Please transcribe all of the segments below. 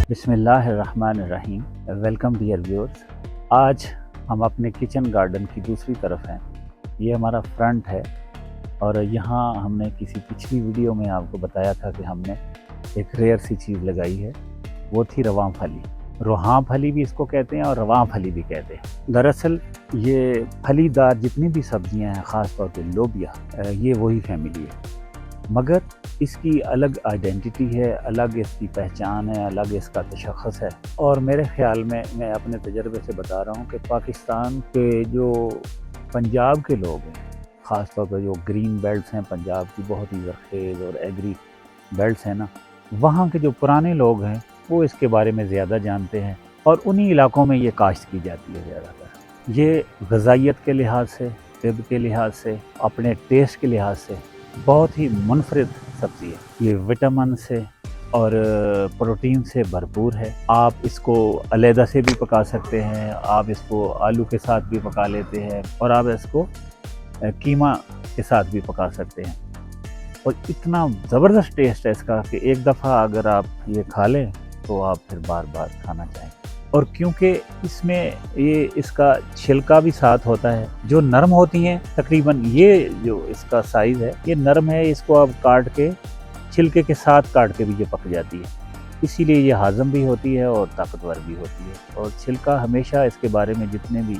बिस्मिल्लाहिर्रहमानिर्रहीम। Welcome dear viewers. आज हम अपने किचन गार्डन की दूसरी तरफ हैं। ये हमारा फ्रंट है और यहाँ हमने किसी पिछली वीडियो में आपको बताया था कि हमने एक रेयर सी चीज़ लगाई है, वो थी रवां फली। रोहां फली भी इसको कहते हैं और रवां फली भी कहते हैं। दरअसल ये फलीदार जितनी भी सब्जियां हैं, ख़ास तौर पे लोबिया, ये वही फैमिली है, मगर इसकी अलग आइडेंटिटी है, अलग इसकी पहचान है, अलग इसका तशख़्ख़ुस है। और मेरे ख़्याल में, मैं अपने तजर्बे से बता रहा हूँ कि पाकिस्तान के जो पंजाब के लोग हैं, ख़ास तौर पर जो ग्रीन बेल्ट्स हैं पंजाब की, बहुत ही ज़रख़ेज़ और एग्री बेल्ट्स हैं ना, वहाँ के जो पुराने लोग हैं वो इसके बारे में ज़्यादा जानते हैं और उन्हीं इलाक़ों में ये काश्त की जाती है ज़्यादातर। ये ग़िज़ाइयत के लिहाज से, तिब के लिहाज से, अपने टेस्ट के लिहाज से बहुत ही मुनफरिद सब्ज़ी है। ये विटामिन से और प्रोटीन से भरपूर है। आप इसको अलहदा से भी पका सकते हैं, आप इसको आलू के साथ भी पका लेते हैं और आप इसको कीमा के साथ भी पका सकते हैं। और इतना ज़बरदस्त टेस्ट है इसका कि एक दफ़ा अगर आप ये खा लें तो आप फिर बार बार खाना चाहें। और क्योंकि इसमें ये इसका छिलका भी साथ होता है, जो नरम होती हैं, तकरीबन ये जो इसका साइज़ है ये नरम है, इसको आप काट के छिलके के साथ काट के भी ये पक जाती है, इसीलिए ये हाज़म भी होती है और ताकतवर भी होती है। और छिलका हमेशा, इसके बारे में जितने भी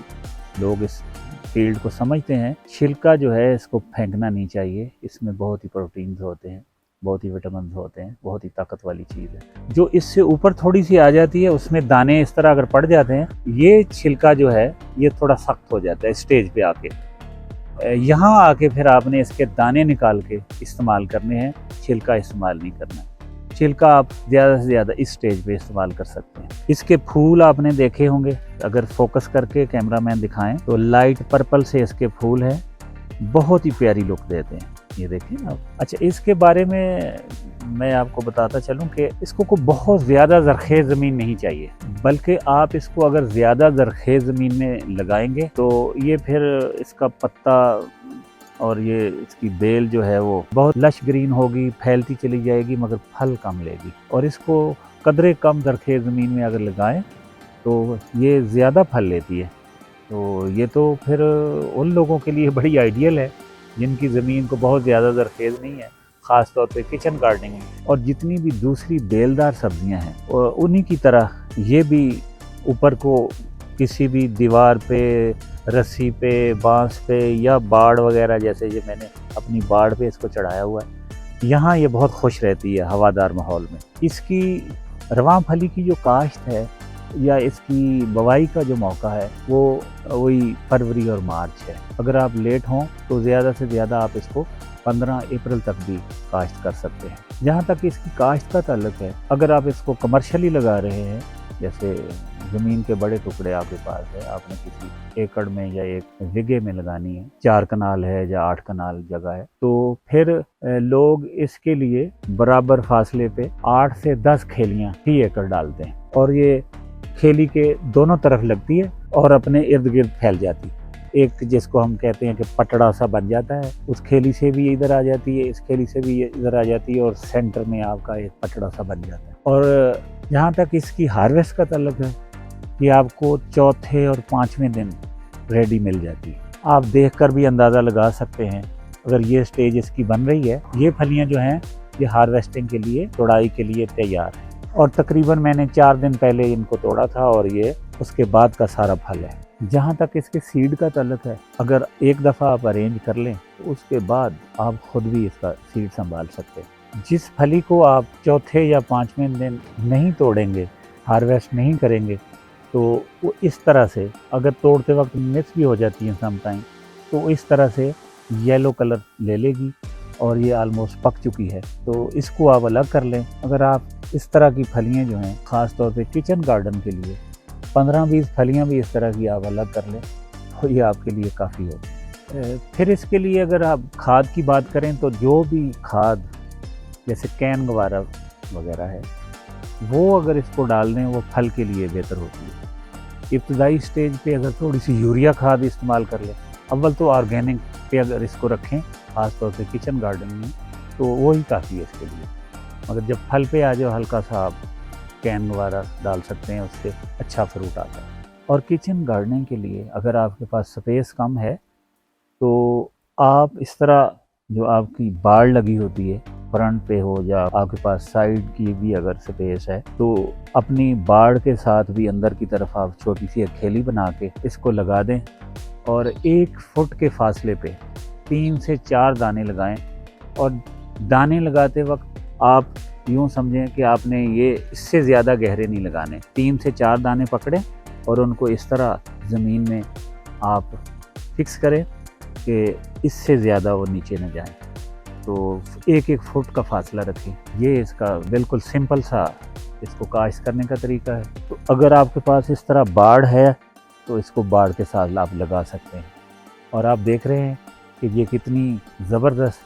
लोग इस फील्ड को समझते हैं, छिलका जो है इसको फेंकना नहीं चाहिए। इसमें बहुत ही प्रोटीन्स होते हैं, बहुत ही विटामिन होते हैं, बहुत ही ताकत वाली चीज़ है। जो इससे ऊपर थोड़ी सी आ जाती है, उसमें दाने इस तरह अगर पड़ जाते हैं, ये छिलका जो है ये थोड़ा सख्त हो जाता है स्टेज पे आके। यहाँ आके फिर आपने इसके दाने निकाल के इस्तेमाल करने हैं, छिलका इस्तेमाल नहीं करना है। छिलका आप ज़्यादा से ज़्यादा इस स्टेज पे इस्तेमाल कर सकते हैं। इसके फूल आपने देखे होंगे, अगर फोकस करके कैमरा मैन दिखाएं तो लाइट पर्पल से इसके फूल हैं, बहुत ही प्यारी लुक देते हैं। ये देखिए आप। अच्छा, इसके बारे में मैं आपको बताता चलूं कि इसको को बहुत ज़्यादा ज़रख़ेज़ ज़मीन नहीं चाहिए, बल्कि आप इसको अगर ज़्यादा ज़रख़ेज़ ज़मीन में लगाएंगे तो ये फिर इसका पत्ता और ये इसकी बेल जो है वो बहुत लश ग्रीन होगी, फैलती चली जाएगी, मगर फल कम लेगी। और इसको कदरे कम ज़रख़ेज़ ज़मीन में अगर लगाएं तो ये ज़्यादा फल लेती है। तो ये तो फिर उन लोगों के लिए बड़ी आइडियल है जिनकी ज़मीन को बहुत ज़्यादा ज़रख़ेज़ नहीं है, ख़ास तौर पे किचन गार्डनिंग में। और जितनी भी दूसरी बेलदार सब्जियां हैं उन्हीं की तरह ये भी ऊपर को किसी भी दीवार पे, रस्सी पे, बांस पे या बाड़ वगैरह, जैसे ये मैंने अपनी बाड़ पे इसको चढ़ाया हुआ है, यहाँ ये बहुत खुश रहती है हवादार माहौल में। इसकी रवां फली की जो काश्त है या इसकी बवाई का जो मौका है वो वही फरवरी और मार्च है। अगर आप लेट हों तो ज़्यादा से ज़्यादा आप इसको 15 अप्रैल तक भी काश्त कर सकते हैं। जहाँ तक इसकी काश्त का ताल्लुक है, अगर आप इसको कमर्शियली लगा रहे हैं, जैसे ज़मीन के बड़े टुकड़े आपके पास है, आपने किसी एकड़ में या एक विगे में लगानी है, 4 कनाल है या 8 कनाल जगह है, तो फिर लोग इसके लिए बराबर फासले पे 8 से 10 खेलियाँ ही एकड़ डालते हैं और ये खेली के दोनों तरफ लगती है और अपने इर्द गिर्द फैल जाती है। एक जिसको हम कहते हैं कि पटड़ा सा बन जाता है, उस खेली से भी इधर आ जाती है, इस खेली से भी इधर आ जाती है और सेंटर में आपका एक पटड़ा सा बन जाता है। और जहाँ तक इसकी हार्वेस्ट का ताल्लुक है, कि आपको चौथे और 5वें दिन रेडी मिल जाती है। आप देखकर भी अंदाज़ा लगा सकते हैं, अगर ये स्टेज इसकी बन रही है, ये फलियाँ जो हैं ये हार्वेस्टिंग के लिए, तोड़ाई के लिए तैयार है। और तकरीबन मैंने 4 दिन पहले इनको तोड़ा था और ये उसके बाद का सारा फल है। जहाँ तक इसके सीड का ताल्लुक है, अगर एक दफ़ा आप अरेंज कर लें तो उसके बाद आप ख़ुद भी इसका सीड संभाल सकते हैं। जिस फली को आप चौथे या 5वें दिन नहीं तोड़ेंगे, हार्वेस्ट नहीं करेंगे, तो वो इस तरह से, अगर तोड़ते वक्त मिस भी हो जाती है समटाइम, तो इस तरह से येलो कलर ले लेगी और ये आलमोस्ट पक चुकी है। तो इसको आप अलग कर लें। अगर आप इस तरह की फलियाँ जो हैं, ख़ास तौर पे किचन गार्डन के लिए 15-20 फलियाँ भी इस तरह की आप अलग कर लें तो ये आपके लिए काफ़ी होगी। फिर इसके लिए अगर आप खाद की बात करें तो जो भी खाद जैसे कैन वगैरह है, वो अगर इसको डाल दें वो फल के लिए बेहतर होती है। इब्तदाई स्टेज पे अगर थोड़ी सी यूरिया खाद इस्तेमाल कर लें, अव्वल तो ऑर्गेनिक पे अगर इसको रखें, ख़ास तौर पे किचन गार्डन में, तो वो ही काफ़ी है इसके लिए। मगर जब फल पे आ जाओ, हल्का सा आप कैन वगैरह डाल सकते हैं, उससे अच्छा फ्रूट आता है। और किचन गार्डनिंग के लिए अगर आपके पास स्पेस कम है तो आप इस तरह जो आपकी बाड़ लगी होती है फ्रंट पे हो या आपके पास साइड की भी अगर स्पेस है तो अपनी बाड़ के साथ भी अंदर की तरफ आप छोटी सी अखेली बना के इसको लगा दें और 1 फुट के फासले पे 3 से 4 दाने लगाएं। और दाने लगाते वक्त आप यूँ समझें कि आपने ये इससे ज़्यादा गहरे नहीं लगाने, 3 से 4 दाने पकड़ें और उनको इस तरह ज़मीन में आप फिक्स करें कि इससे ज़्यादा वो नीचे न जाए। तो 1-1 फुट का फासला रखें। ये इसका बिल्कुल सिंपल सा इसको काश्त करने का तरीका है। तो अगर आपके पास इस तरह बाड़ है तो इसको बाड़ के साथ आप लगा सकते हैं। और आप देख रहे हैं कि ये कितनी ज़बरदस्त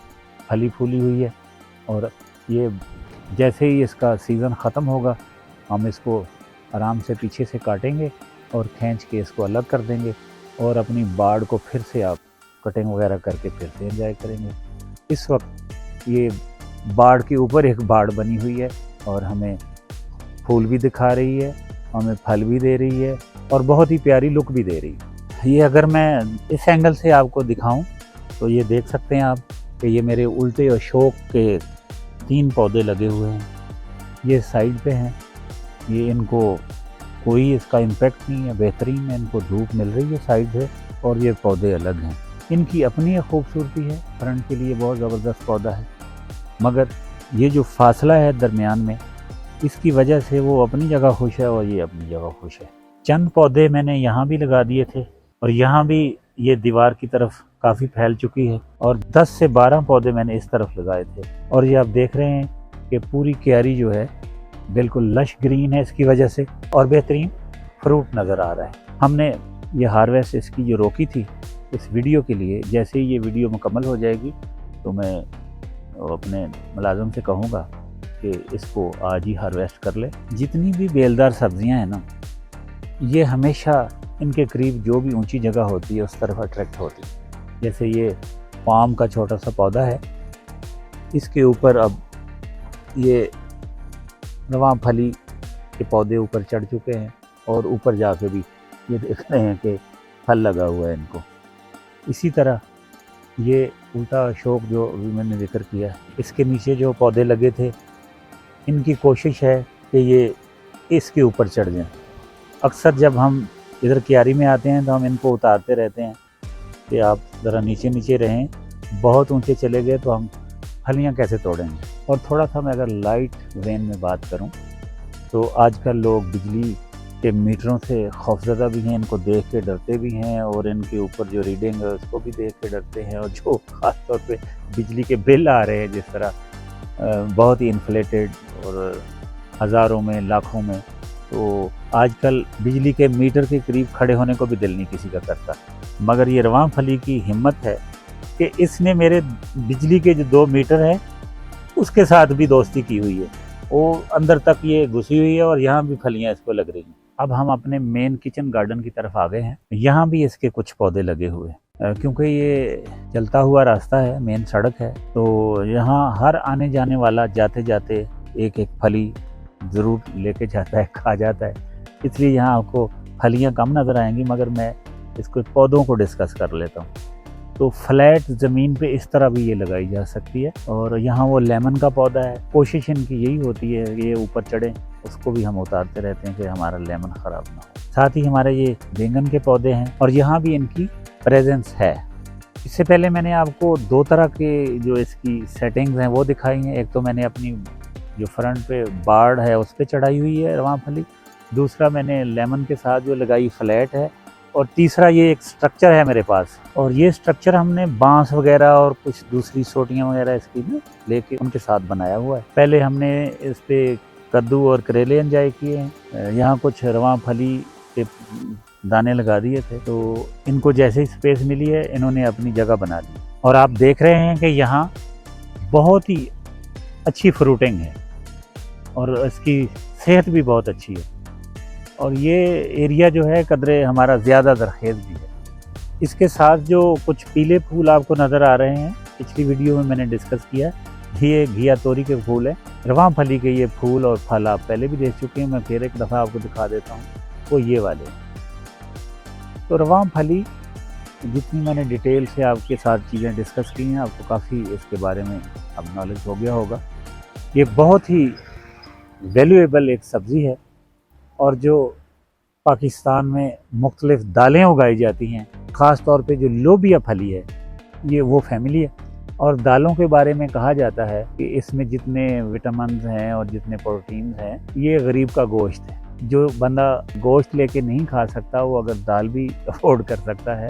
फली फूली हुई है। और ये जैसे ही इसका सीज़न ख़त्म होगा हम इसको आराम से पीछे से काटेंगे और खींच के इसको अलग कर देंगे और अपनी बाड़ को फिर से आप कटिंग वगैरह करके फिर से एंजॉय करेंगे। इस वक्त ये बाड़ के ऊपर एक बाड़ बनी हुई है और हमें फूल भी दिखा रही है, हमें फल भी दे रही है और बहुत ही प्यारी लुक भी दे रही है। ये अगर मैं इस एंगल से आपको दिखाऊं तो ये देख सकते हैं आप कि ये मेरे उल्टे अशोक के 3 पौधे लगे हुए हैं। ये साइड पे हैं, ये इनको कोई इसका इम्पैक्ट नहीं है, बेहतरीन है, इनको धूप मिल रही है साइड से और ये पौधे अलग हैं। इनकी अपनी एक खूबसूरती है, फ्रंट के लिए बहुत ज़बरदस्त पौधा है, मगर ये जो फासला है दरमियान में इसकी वजह से वो अपनी जगह खुश है और ये अपनी जगह खुश है। चंद पौधे मैंने यहाँ भी लगा दिए थे और यहाँ भी ये दीवार की तरफ काफ़ी फैल चुकी है और 10 से 12 पौधे मैंने इस तरफ लगाए थे। और ये आप देख रहे हैं कि पूरी क्यारी जो है बिल्कुल लश ग्रीन है इसकी वजह से और बेहतरीन फ्रूट नज़र आ रहा है। हमने ये हार्वेस्ट इसकी जो रोकी थी इस वीडियो के लिए, जैसे ही ये वीडियो मुकम्मल हो जाएगी तो मैं अपने मुलाजिम से कहूँगा कि इसको आज ही हार्वेस्ट कर ले। जितनी भी बेलदार सब्जियां हैं ना, ये हमेशा इनके करीब जो भी ऊंची जगह होती है उस तरफ अट्रैक्ट होती है। जैसे ये पाम का छोटा सा पौधा है, इसके ऊपर अब ये रवां फली के पौधे ऊपर चढ़ चुके हैं और ऊपर जाके भी ये देख रहे हैं कि फल लगा हुआ है इनको। इसी तरह ये उल्टा अशोक जो अभी मैंने जिक्र किया, इसके नीचे जो पौधे लगे थे इनकी कोशिश है कि ये इसके ऊपर चढ़ जाएं। अक्सर जब हम इधर क्यारी में आते हैं तो हम इनको उतारते रहते हैं कि आप ज़रा नीचे नीचे रहें, बहुत ऊंचे चले गए तो हम फलियां कैसे तोड़ेंगे। और थोड़ा सा मैं अगर लाइट वेन में बात करूं तो आजकल लोग बिजली के मीटरों से खौफज़दा भी हैं, इनको देख के डरते भी हैं और इनके ऊपर जो रीडिंग है उसको भी देख के डरते हैं। और जो ख़ास तौर पे बिजली के बिल आ रहे हैं जिस तरह बहुत ही इन्फ्लेटेड और हज़ारों में लाखों में, तो आजकल बिजली के मीटर के करीब खड़े होने को भी दिल नहीं किसी का करता। मगर ये रवां फली की हिम्मत है कि इसने मेरे बिजली के जो 2 मीटर हैं उसके साथ भी दोस्ती की हुई है, वो अंदर तक ये घुसी हुई है और यहाँ भी फलियाँ इसको लग रही हैं। अब हम अपने मेन किचन गार्डन की तरफ आ गए हैं। यहाँ भी इसके कुछ पौधे लगे हुए हैं क्योंकि ये चलता हुआ रास्ता है, मेन सड़क है, तो यहाँ हर आने जाने वाला जाते जाते एक एक फली ज़रूर लेके जाता है, खा जाता है। इसलिए यहाँ आपको फलियाँ कम नज़र आएंगी, मगर मैं इसको पौधों को डिस्कस कर लेता हूँ। तो फ्लैट ज़मीन पे इस तरह भी ये लगाई जा सकती है। और यहाँ वो लेमन का पौधा है, कोशिश इनकी यही होती है ये ऊपर चढ़े, उसको भी हम उतारते रहते हैं कि हमारा लेमन ख़राब ना हो। साथ ही हमारे ये बैंगन के पौधे हैं और यहाँ भी इनकी प्रेजेंस है। इससे पहले मैंने आपको 2 तरह के जो इसकी सेटिंग्स हैं वो दिखाई हैं। एक तो मैंने अपनी जो फ्रंट पे बाड़ है उस पर चढ़ाई हुई है रवां फली, दूसरा मैंने लेमन के साथ जो लगाई फ्लैट है, और तीसरा ये एक स्ट्रक्चर है मेरे पास। और ये स्ट्रक्चर हमने बांस वगैरह और कुछ दूसरी सोटियाँ वगैरह इसकी भी लेके उनके साथ बनाया हुआ है। पहले हमने इस पे कद्दू और करेले एंजॉय किए हैं, यहाँ कुछ रवां फली के दाने लगा दिए थे, तो इनको जैसे ही स्पेस मिली है इन्होंने अपनी जगह बना ली। और आप देख रहे हैं कि यहाँ बहुत ही अच्छी फ्रूटिंग है और इसकी सेहत भी बहुत अच्छी है। और ये एरिया जो है कदरे हमारा ज़्यादा ज़रखेज़ भी है। इसके साथ जो कुछ पीले फूल आपको नज़र आ रहे हैं, पिछली वीडियो में मैंने डिस्कस किया, ये घिया तोरी के फूल हैं। रवां फली के ये फूल और फल आप पहले भी देख चुके हैं, मैं फिर एक दफ़ा आपको दिखा देता हूँ, वो ये वाले। तो रवां फली जितनी मैंने डिटेल से आपके साथ चीज़ें डिस्कस की हैं, आपको काफ़ी इसके बारे में अब नॉलेज हो गया होगा। ये बहुत ही वैल्यूएबल एक सब्ज़ी है, और जो पाकिस्तान में मुख्तलिफ़ दालें उगाई जाती हैं, ख़ास तौर पे जो लोबिया फली है, ये वो फैमिली है। और दालों के बारे में कहा जाता है कि इसमें जितने विटामिन्स हैं और जितने प्रोटीन्स हैं, ये गरीब का गोश्त है। जो बंदा गोश्त लेके नहीं खा सकता, वो अगर दाल भी अफोर्ड कर सकता है।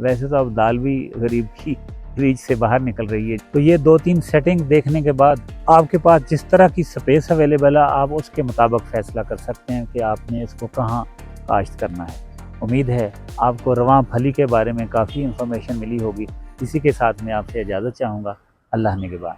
वैसे तो अब दाल भी गरीब की रीच से बाहर निकल रही है। तो ये 2-3 सेटिंग देखने के बाद आपके पास जिस तरह की स्पेस अवेलेबल है, आप उसके मुताबिक फ़ैसला कर सकते हैं कि आपने इसको कहाँ काश्त करना है। उम्मीद है आपको रवां फली के बारे में काफ़ी इन्फॉर्मेशन मिली होगी। इसी के साथ मैं आपसे इजाज़त चाहूँगा। अल्लाह निगहबान।